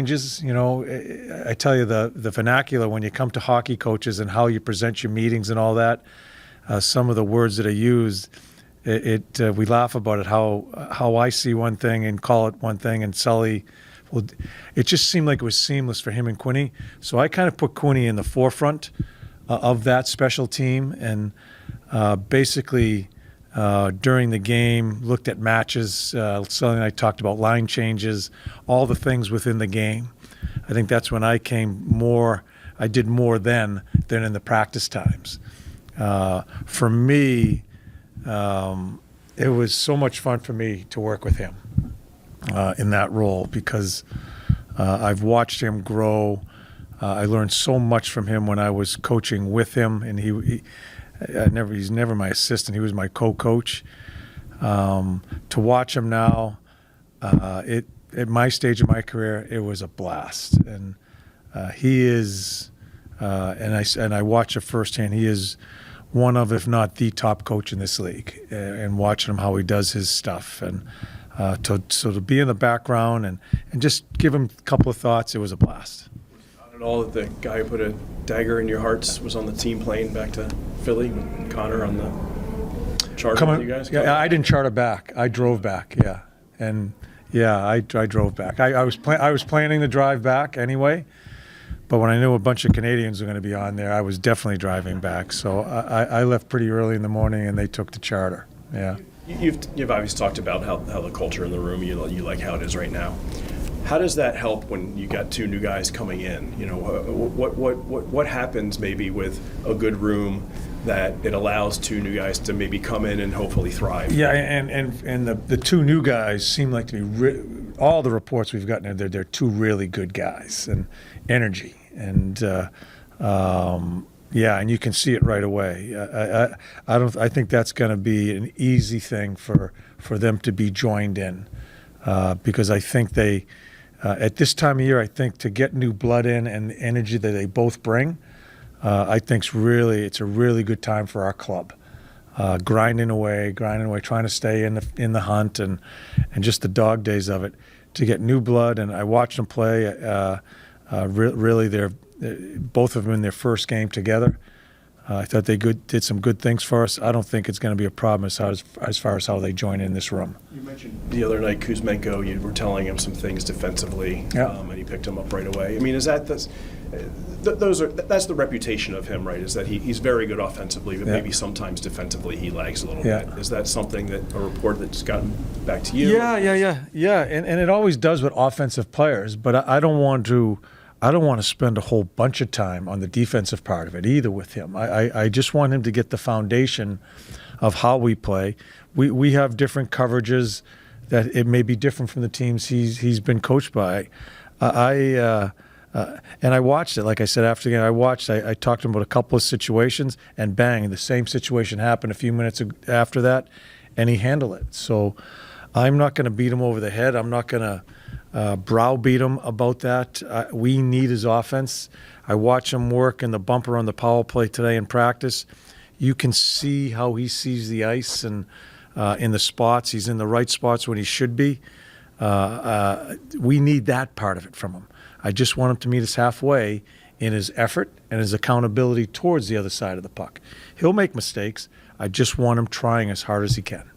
changes. You know, I tell you, the vernacular when you come to hockey coaches and how you present your meetings and all that, some of the words that are used, we laugh about it, how I see one thing and call it one thing, and Sully, well, it just seemed like it was seamless for him and Quinny. So I kind of put Quinny in the forefront of that special team, and basically during the game, looked at matches. Sully and I talked about line changes, all the things within the game. I think that's when I did more then than in the practice times. For me, it was so much fun for me to work with him in that role, because I've watched him grow. I learned so much from him when I was coaching with him, and he's never my assistant. He was my co-coach. To watch him now, at my stage of my career, it was a blast. And he is, and I watch it firsthand. He is one of, if not the top coach in this league. And watching him how he does his stuff, and to be in the background and just give him a couple of thoughts, it was a blast. At all that the guy who put a dagger in your hearts was on the team plane back to Philly with Connor on the charter with you guys? Yeah, I didn't charter back. I drove back, yeah. And yeah, I drove back. I was planning to drive back anyway, but when I knew a bunch of Canadians were going to be on there, I was definitely driving back. So I left pretty early in the morning, and they took the charter, yeah. You've obviously talked about how the culture in the room, you like how it is right now. How does that help when you got two new guys coming in? You know, what happens maybe with a good room that it allows two new guys to maybe come in and hopefully thrive? Yeah, and the two new guys seem like to be all the reports we've gotten. They're two really good guys, and energy, and yeah, and you can see it right away. I think that's going to be an easy thing for them to be joined in, because I think they. At this time of year, I think to get new blood in and the energy that they both bring, I think it's a really good time for our club. Grinding away, trying to stay in the hunt and just the dog days of it. To get new blood, and I watched them play. Really, they're both of them in their first game together. I thought they did some good things for us. I don't think it's going to be a problem as far as how they join in this room. You mentioned the other night Kuzmenko. You were telling him some things defensively, yeah. And he picked him up right away. I mean, that's the reputation of him, right? Is that he's very good offensively, but maybe sometimes defensively he lags a little bit. Is that something a report that's gotten back to you? Yeah. And it always does with offensive players, but I don't want to spend a whole bunch of time on the defensive part of it either with him. I just want him to get the foundation of how we play. We have different coverages that it may be different from the teams he's been coached by. And I watched it. Like I said, after the game, I talked to him about a couple of situations, and bang, the same situation happened a few minutes after that, and he handled it. So I'm not going to beat him over the head. I'm not going to browbeat him about that. We need his offense. I watch him work in the bumper on the power play today in practice. You can see how he sees the ice, and in the spots. He's in the right spots when he should be. We need that part of it from him. I just want him to meet us halfway in his effort and his accountability towards the other side of the puck. He'll make mistakes. I just want him trying as hard as he can.